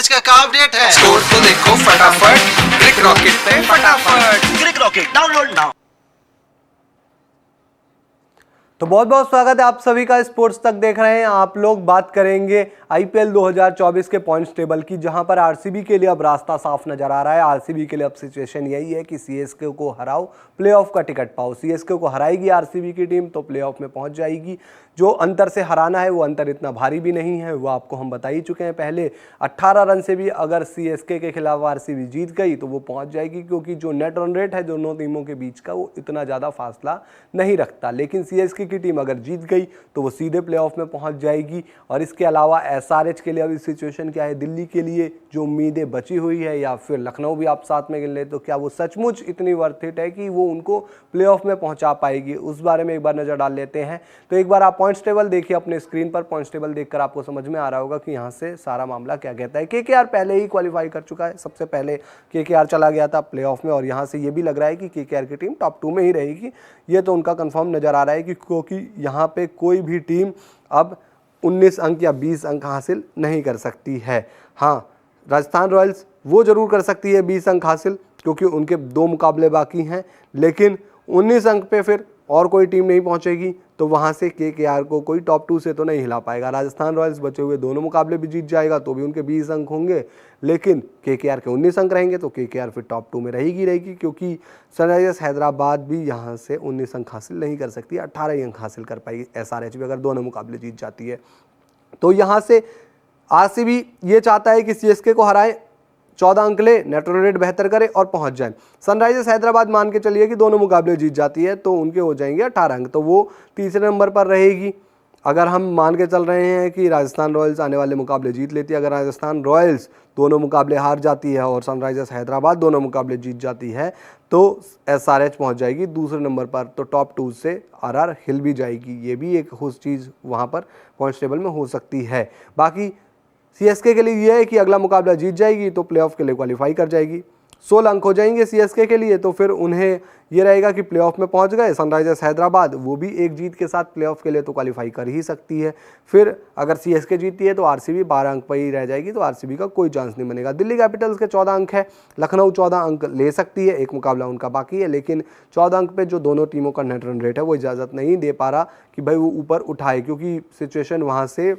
आज का अपडेट है। स्कोर तो देखो फटाफट, क्रिक रॉकेट पे फटाफट। क्रिक रॉकेट डाउनलोड नाउ। तो बहुत बहुत स्वागत है आप सभी का। स्पोर्ट्स तक देख रहे हैं आप लोग। बात करेंगे आईपीएल 2024 के पॉइंट्स टेबल की, जहां पर आरसीबी के लिए अब रास्ता साफ नजर आ रहा है। आरसीबी के लिए अब सिचुएशन यही है कि सीएसके को हराओ, प्लेऑफ का टिकट पाओ। सीएसके को हराएगी आरसीबी की टीम तो प्लेऑफ में पहुंच जाएगी। जो अंतर से हराना है वो अंतर इतना भारी भी नहीं है, वो आपको हम बता ही चुके हैं पहले। 18 रन से भी अगर सीएसके के खिलाफ आरसीबी जीत गई तो वो पहुंच जाएगी, क्योंकि जो नेट रन रेट है दोनों टीमों के बीच का वो इतना ज़्यादा फासला नहीं रखता। लेकिन सीएसके की टीम अगर जीत गई तो वो सीधे प्लेऑफ में पहुंच जाएगी। और इसके अलावा एसआरएच के लिए अभी सिचुएशन क्या है, दिल्ली के लिए जो उम्मीदें बची हुई है, या फिर लखनऊ भी आप साथ में गिन ले, तो क्या वो सचमुच इतनी वर्थ इट है कि वो उनको प्लेऑफ में पहुंचा पाएगी, उस बारे में एक बार नज़र डाल लेते हैं। तो एक बार आप पॉइंट्स टेबल देखिए अपने स्क्रीन पर। पॉइंट्स टेबल देखकर आपको समझ में आ रहा होगा कि यहाँ से सारा मामला क्या कहता है। केकेआर पहले ही क्वालिफाई कर चुका है, सबसे पहले केकेआर चला गया था प्लेऑफ में, और यहाँ से ये भी लग रहा है कि केकेआर की टीम टॉप 2 में ही रहेगी। ये तो उनका कंफर्म नज़र आ रहा है कि क्योंकि यहाँ पे कोई भी टीम अब 19 अंक या 20 अंक हासिल नहीं कर सकती है। हाँ, राजस्थान रॉयल्स वो जरूर कर सकती है 20 अंक हासिल, क्योंकि उनके 2 मुकाबले बाकी हैं। लेकिन 19 अंक पे फिर और कोई टीम नहीं पहुंचेगी, तो वहां से केकेआर को कोई टॉप 2 से तो नहीं हिला पाएगा। राजस्थान रॉयल्स बचे हुए दोनों मुकाबले भी जीत जाएगा तो भी उनके 20 अंक होंगे, लेकिन केकेआर के 19 अंक रहेंगे तो केकेआर फिर टॉप 2 में रहेगी, क्योंकि सनराइजर्स हैदराबाद भी यहां से 19 अंक हासिल नहीं कर सकती, 18 ही अंक हासिल कर पाएगी एसआरएच भी अगर दोनों मुकाबले जीत जाती है। तो यहाँ से आरसीबी ये चाहता है कि सीएसके को हराए, 14 अंक ले, नेट रन रेट बेहतर करे और पहुंच जाए। सनराइजर्स हैदराबाद मान के चलिए कि दोनों मुकाबले जीत जाती है तो उनके हो जाएंगे 18 अंक, तो वो तीसरे नंबर पर रहेगी। अगर हम मान के चल रहे हैं कि राजस्थान रॉयल्स आने वाले मुकाबले जीत लेती है, अगर राजस्थान रॉयल्स दोनों मुकाबले हार जाती है और सनराइजर्स हैदराबाद दोनों मुकाबले जीत जाती है तो एसआरएच पहुंच जाएगी दूसरे नंबर पर, तो टॉप 2 से आरआर हिल भी जाएगी। ये भी एक खुश चीज़ वहाँ पर पॉइंट्स टेबल में हो सकती है। बाकी सीएसके के लिए यह है कि अगला मुकाबला जीत जाएगी तो प्लेऑफ के लिए क्वालिफाई कर जाएगी। 16 अंक हो जाएंगे सीएसके के लिए, तो फिर उन्हें ये रहेगा कि प्लेऑफ में पहुंच गए। सनराइजर्स हैदराबाद वो भी एक जीत के साथ प्लेऑफ के लिए तो क्वालिफाई कर ही सकती है। फिर अगर सीएसके जीतती है तो आरसीबी 12 अंक पर ही रह जाएगी, तो आरसीबी का कोई चांस नहीं बनेगा। दिल्ली कैपिटल्स के 14 अंक है, लखनऊ 14 अंक ले सकती है, एक मुकाबला उनका बाकी है, लेकिन 14 अंक पे जो दोनों टीमों का नेट रन रेट है वो इजाज़त नहीं दे पा रहा कि भाई वो ऊपर उठाए, क्योंकि सिचुएशन वहाँ से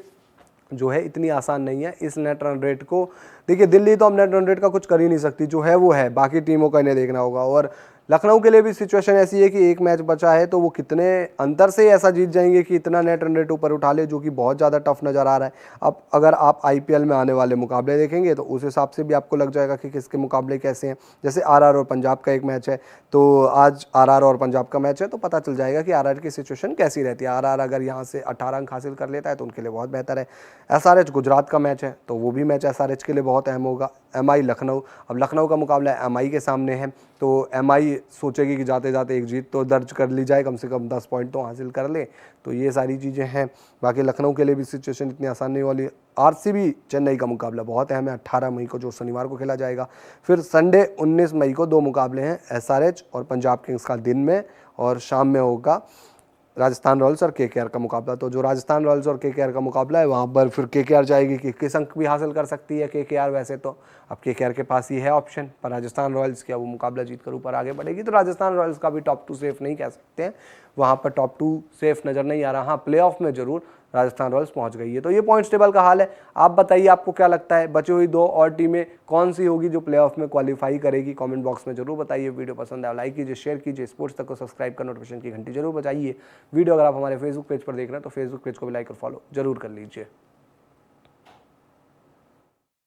जो है इतनी आसान नहीं है। इस नेट रन रेट को देखिए, दिल्ली तो अब नेट रन रेट का कुछ कर ही नहीं सकती, जो है वो है, बाकी टीमों का इन्हें देखना होगा। और लखनऊ के लिए भी सिचुएशन ऐसी है कि एक मैच बचा है तो वो कितने अंतर से ऐसा जीत जाएंगे कि इतना नेट रन रेट ऊपर उठा ले, जो कि बहुत ज़्यादा टफ नज़र आ रहा है। अब अगर आप आईपीएल में आने वाले मुकाबले देखेंगे तो उस हिसाब से भी आपको लग जाएगा कि किसके मुकाबले कैसे हैं। जैसे आरआर और पंजाब का एक मैच है, तो आज आरआर और पंजाब का मैच है, तो पता चल जाएगा कि आरआर की सिचुएशन कैसी रहती है। आरआर अगर यहाँ से 18 अंक हासिल कर लेता है तो उनके लिए बहुत बेहतर है। एसआरएच गुजरात का मैच है तो वो भी मैच एसआरएच के लिए बहुत अहम होगा। एमआई लखनऊ, अब लखनऊ का मुकाबला एमआई के सामने है, तो एमआई सोचेगी कि जाते जाते एक जीत तो दर्ज कर ली जाए, कम से कम 10 पॉइंट तो हासिल कर ले। तो ये सारी चीज़ें हैं। बाकी लखनऊ के लिए भी सिचुएशन इतनी आसान नहीं वाली। आरसीबी चेन्नई का मुकाबला बहुत अहम है, 18 मई को जो शनिवार को खेला जाएगा। फिर संडे 19 मई को 2 मुकाबले हैं, एसआरएच और पंजाब किंग्स का दिन में, और शाम में होगा राजस्थान रॉयल्स और केकेआर का मुकाबला। तो जो राजस्थान रॉयल्स और केकेआर का मुकाबला है वहाँ पर फिर केकेआर जाएगी कि किस अंक भी हासिल कर सकती है केकेआर। वैसे तो अब केकेआर के पास ही है ऑप्शन, पर राजस्थान रॉयल्स क्या वो मुकाबला जीत कर ऊपर आगे बढ़ेगी, तो राजस्थान रॉयल्स का भी टॉप 2 सेफ नहीं कह सकते हैं, वहाँ पर टॉप 2 सेफ नज़र नहीं आ रहा। हाँ, प्लेऑफ में जरूर राजस्थान रॉयल्स पहुंच गई है। तो ये पॉइंट्स टेबल का हाल है। आप बताइए आपको क्या लगता है, बची हुई 2 और टीमें कौन सी होगी जो प्लेऑफ में क्वालिफाई करेगी? कमेंट बॉक्स में जरूर बताइए। वीडियो पसंद आया लाइक कीजिए, शेयर कीजिए, स्पोर्ट्स तक को सब्सक्राइब कर नोटिफिकेशन की घंटी जरूर बजाइए। वीडियो अगर आप हमारे फेसबुक पेज पर देख रहे हैं तो फेसबुक पेज को भी लाइक और फॉलो जरूर कर लीजिए।